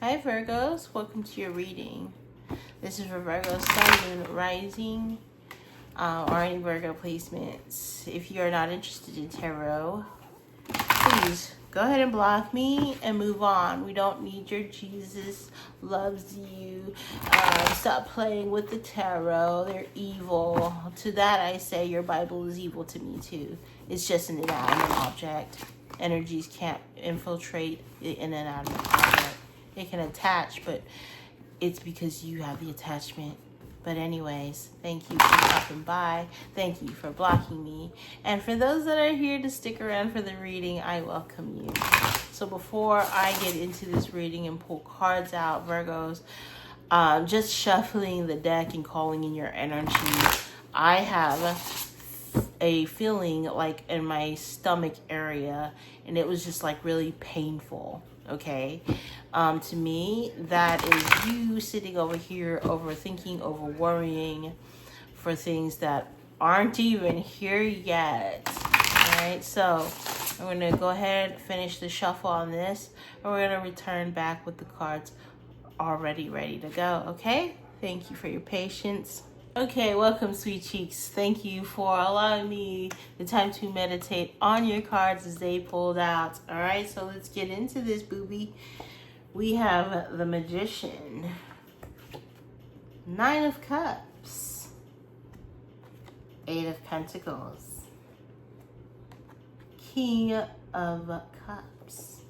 Hi Virgos, welcome to your reading. This is for Virgo Sun, Moon, Rising, or any Virgo placements. If you are not interested in tarot, please go ahead and block me and move on. We don't need your Jesus loves you. Stop playing with the tarot. They're evil. To that I say your Bible is evil to me too. It's just an inanimate object. Energies can't infiltrate the inanimate object. They can attach, but it's because you have the attachment. But anyways, thank you for stopping by. Thank you for blocking me. And for those that are here to stick around for the reading, I welcome you. So before I get into this reading and pull cards out, Virgos, just shuffling the deck and calling in your energy, I have a feeling like in my stomach area, and it was just like really painful. Okay, to me, that is you sitting over here overthinking, over worrying for things that aren't even here yet. All right, so I'm going to go ahead and finish the shuffle on this, and we're going to return back with the cards already ready to go. Okay, thank you for your patience. Okay, welcome, sweet cheeks. Thank you for allowing me the time to meditate on your cards as they pulled out. All right, so let's get into this, booby. We have the Magician, Nine of Cups, Eight of Pentacles, King of Cups,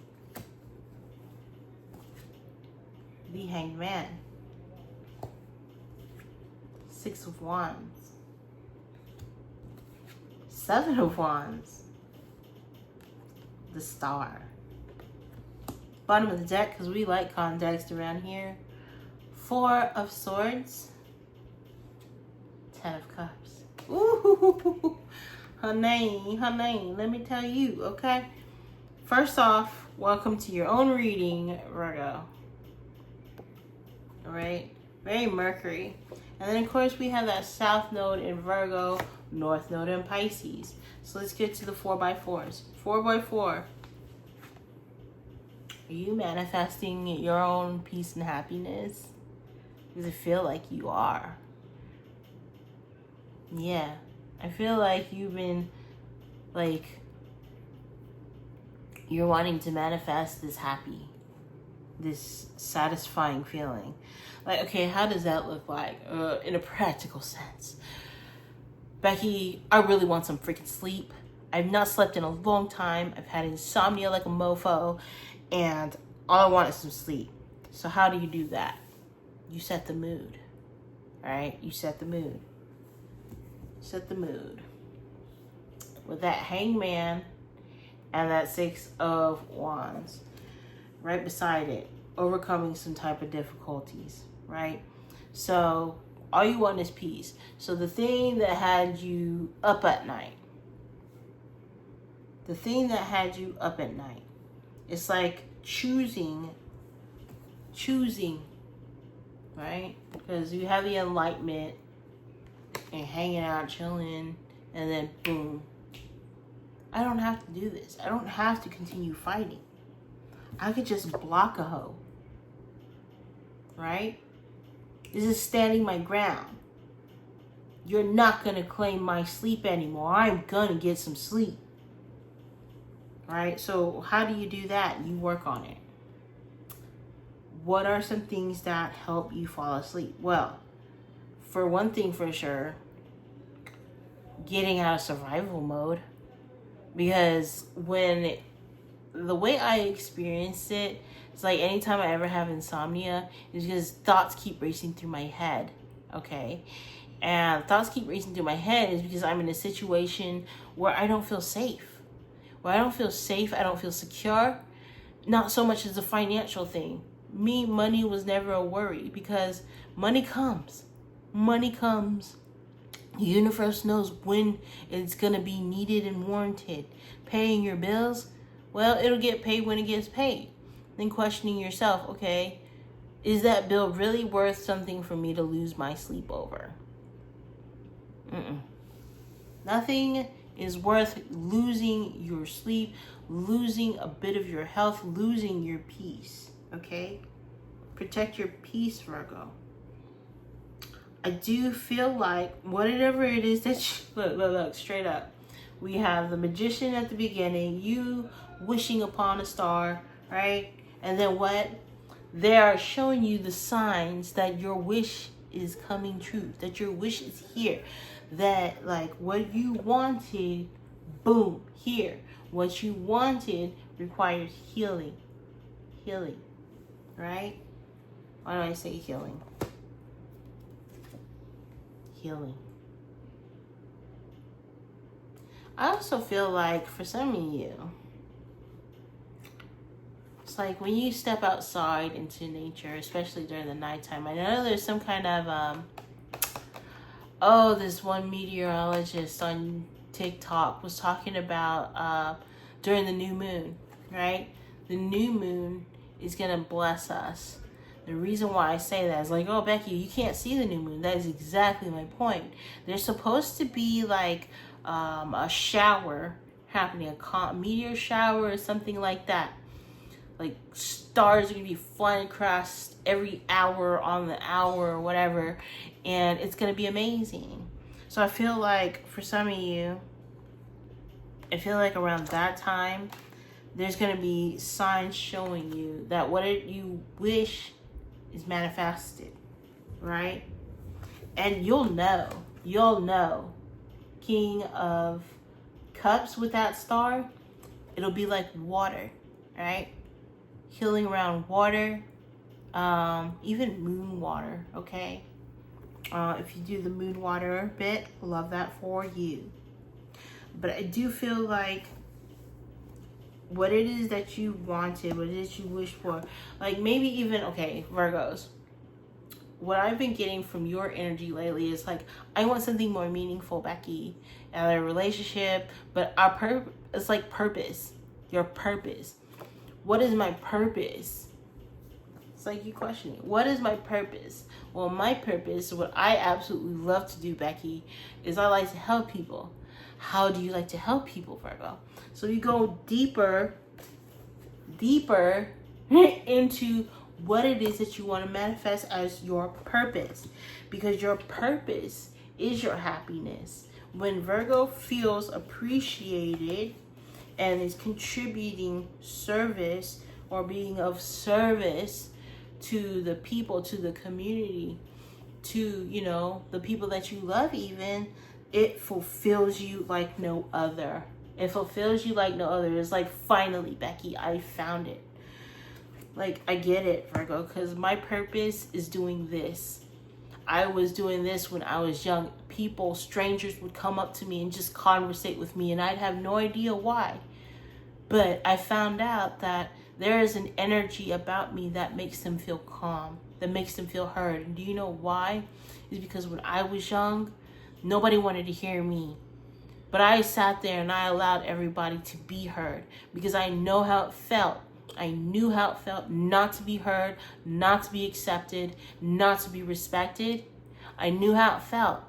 the Hanged Man, Six of Wands, Seven of Wands, the Star. Bottom of the deck, because we like context around here. Four of Swords, Ten of Cups. Ooh, honey, let me tell you, okay? First off, welcome to your own reading, Virgo. All right, very Mercury. And then, of course, we have that South Node in Virgo, North Node in Pisces. So let's get to the 4x4s. 4x4. Are you manifesting your own peace and happiness? Does it feel like you are? Yeah. I feel like you've been, like, you're wanting to manifest this happy, this satisfying feeling. Like, okay, how does that look like in a practical sense? Becky, I really want some freaking sleep. I've not slept in a long time. I've had insomnia like a mofo, and all I want is some sleep. So how do you do that? You set the mood, all right? You set the mood. Set the mood. With that Hangman and that Six of Wands right beside it, overcoming some type of difficulties, right? So all you want is peace. So the thing that had you up at night, it's like choosing, right? Because you have the enlightenment and hanging out, chilling, and then boom. I don't have to do this. I don't have to continue fighting. I could just block a hoe, right? This is standing my ground. You're not going to claim my sleep anymore. I'm going to get some sleep. Right? So how do you do that? You work on it. What are some things that help you fall asleep? Well, for one thing for sure, getting out of survival mode. Because the way I experience it, it's like anytime I ever have insomnia, it's because thoughts keep racing through my head, okay? And thoughts keep racing through my head is because I'm in a situation where I don't feel safe. I don't feel secure. Not so much as a financial thing. Money was never a worry because money comes. The universe knows when it's going to be needed and warranted. Paying your bills, well, it'll get paid when it gets paid. Then questioning yourself, okay, is that bill really worth something for me to lose my sleep over? Nothing is worth losing your sleep, losing a bit of your health, losing your peace, okay? Protect your peace, Virgo. I do feel like whatever it is that you, look, straight up. We have the Magician at the beginning, you wishing upon a star, right? And then what? They are showing you the signs that your wish is coming true, that your wish is here, that like what you wanted, boom, here. What you wanted requires healing. Healing, right? Why do I say healing? Healing. I also feel like for some of you, it's like when you step outside into nature, especially during the nighttime. I know there's some kind of, this one meteorologist on TikTok was talking about during the new moon, right? The new moon is going to bless us. The reason why I say that is like, oh, Becky, you can't see the new moon. That is exactly my point. There's supposed to be like a shower happening, a meteor shower or something like that. Like stars are going to be flying across every hour on the hour or whatever. And it's going to be amazing. So I feel like for some of you, I feel like around that time, there's going to be signs showing you that what you wish is manifested, right? And you'll know, King of Cups with that star, it'll be like water, right? Healing around water, even moon water, okay? If you do the moon water bit, love that for you. But I do feel like what it is that you wanted, what it is you wished for, like maybe even, okay, Virgos, what I've been getting from your energy lately is like, I want something more meaningful, Becky, in a relationship, but it's like purpose, your purpose. What is my purpose? It's like you questioning, what is my purpose? Well, my purpose, what I absolutely love to do, Becky, is I like to help people. How do you like to help people, Virgo? So you go deeper into what it is that you want to manifest as your purpose. Because your purpose is your happiness. When Virgo feels appreciated and is contributing service or being of service to the people, to the community, to, you know, the people that you love even, it fulfills you like no other. It fulfills you like no other. It's like, finally, Becky, I found it. Like, I get it, Virgo, because my purpose is doing this. I was doing this when I was young. People, strangers would come up to me and just conversate with me, and I'd have no idea why. But I found out that there is an energy about me that makes them feel calm, that makes them feel heard. And do you know why? It's because when I was young, nobody wanted to hear me. But I sat there and I allowed everybody to be heard because I know how it felt. I knew how it felt not to be heard, not to be accepted, not to be respected. I knew how it felt.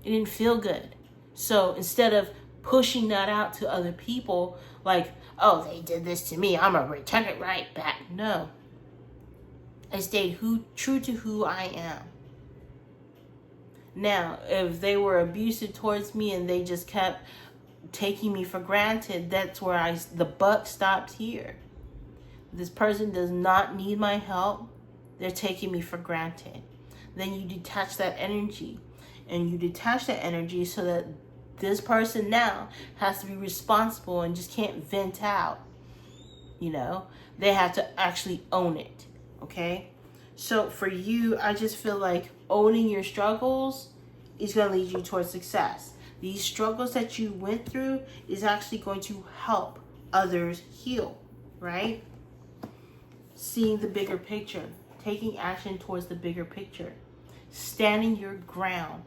It didn't feel good. So instead of pushing that out to other people, like, oh, they did this to me, I'm going to return it right back. No. I stayed true to who I am. Now, if they were abusive towards me and they just kept taking me for granted, that's where the buck stopped here. This person does not need my help. They're taking me for granted. Then you detach that energy. And you detach that energy so that this person now has to be responsible and just can't vent out. You know, they have to actually own it. Okay? So for you, I just feel like owning your struggles is going to lead you towards success. These struggles that you went through is actually going to help others heal, right? Seeing the bigger picture, taking action towards the bigger picture, standing your ground,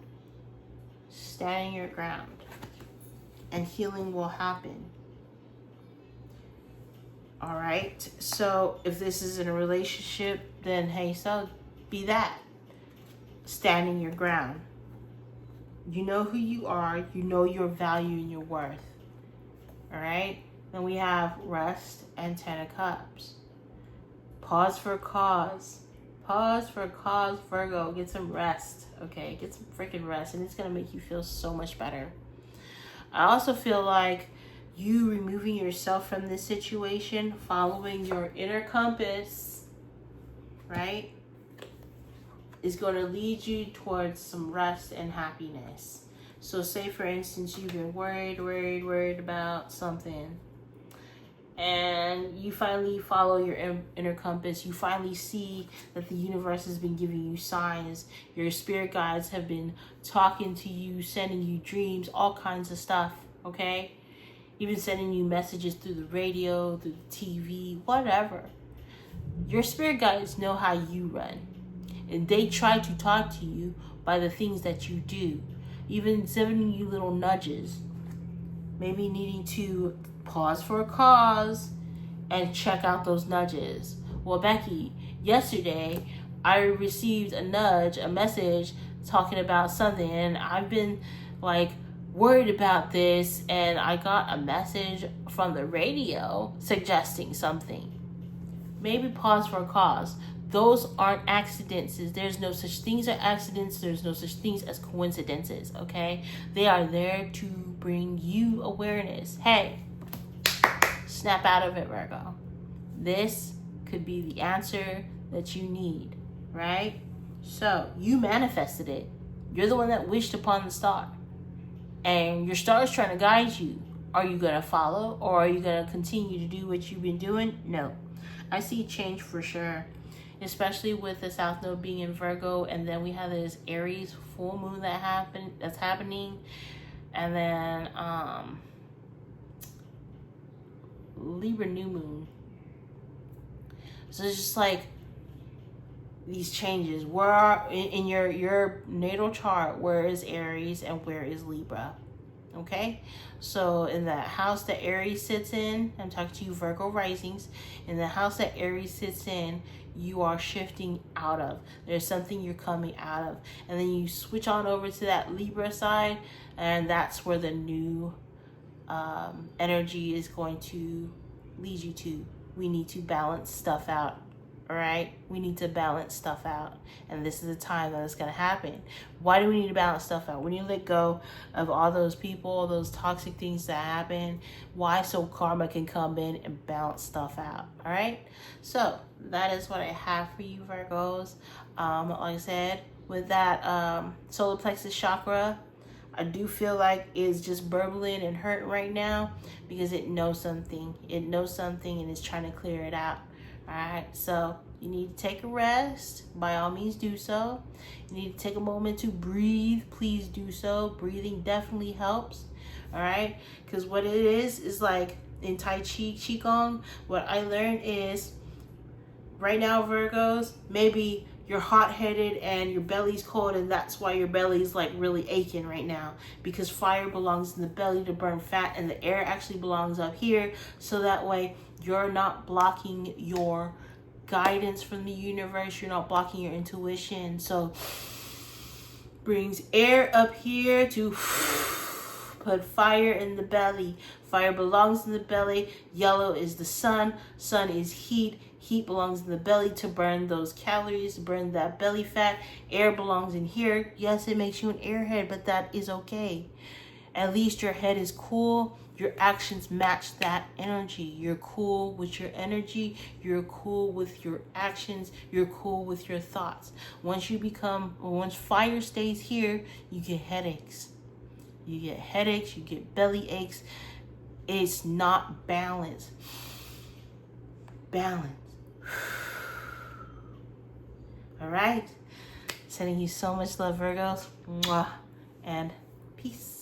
and healing will happen. All right. So if this is in a relationship, then hey, so be that. Standing your ground. You know who you are. You know your value and your worth. All right. Then we have Rest and Ten of Cups. Pause for a cause. Pause for a cause, Virgo. Get some rest, okay? Get some freaking rest, and it's going to make you feel so much better. I also feel like you removing yourself from this situation, following your inner compass, right, is going to lead you towards some rest and happiness. So say, for instance, you've been worried about something, and you finally follow your inner compass. You finally see that the universe has been giving you signs. Your spirit guides have been talking to you, sending you dreams, all kinds of stuff, okay? Even sending you messages through the radio, through the TV, whatever. Your spirit guides know how you run. And they try to talk to you by the things that you do. Even sending you little nudges. Maybe needing to pause for a cause and check out those nudges. Well, Becky, yesterday I received a nudge, a message talking about something, and I've been like worried about this, and I got a message from the radio suggesting something. Maybe pause for a cause. Those aren't accidents. There's no such things as accidents. There's no such things as coincidences, okay? They are there to bring you awareness. Hey, snap out of it, Virgo. This could be the answer that you need, right? So you manifested it. You're the one that wished upon the star. And your star is trying to guide you. Are you going to follow, or are you going to continue to do what you've been doing? No. I see change for sure, especially with the South Node being in Virgo, and then we have this Aries full moon that's happening, and then Libra new moon. So it's just like these changes. Where are in your natal chart? Where is Aries and where is Libra? Okay, so in the house that Aries sits in, I'm talking to you Virgo risings, in the house that Aries sits in, you are shifting out of. There's something you're coming out of. And then you switch on over to that Libra side, and that's where the new energy is going to lead you to. We need to balance stuff out. All right, we need to balance stuff out, and this is the time that it's going to happen. Why do we need to balance stuff out? We need to let go of all those people, those toxic things that happen. Why? So karma can come in and balance stuff out. All right, so that is what I have for you, Virgos. Like I said, with that solar plexus chakra, I do feel like it's just burbling and hurting right now because it knows something. It knows something and it's trying to clear it out. All right, so you need to take a rest. By all means, do so. You need to take a moment to breathe. Please do so. Breathing definitely helps. All right, because what it is like in Tai Chi, Qigong, what I learned is right now, Virgos, maybe you're hot-headed and your belly's cold, and that's why your belly's like really aching right now, because fire belongs in the belly to burn fat, and the air actually belongs up here, so that way you're not blocking your guidance from the universe. You're not blocking your intuition. So brings air up here to put fire in the belly. Fire belongs in the belly. Yellow is the sun. Sun is heat. Heat belongs in the belly to burn those calories, burn that belly fat. Air belongs in here. Yes, it makes you an airhead, but that is okay. At least your head is cool. Your actions match that energy. You're cool with your energy. You're cool with your actions. You're cool with your thoughts. Once fire stays here, you get headaches. You get headaches. You get belly aches. It's not balance. Balance. All right. Sending you so much love, Virgos. Mwah. And peace.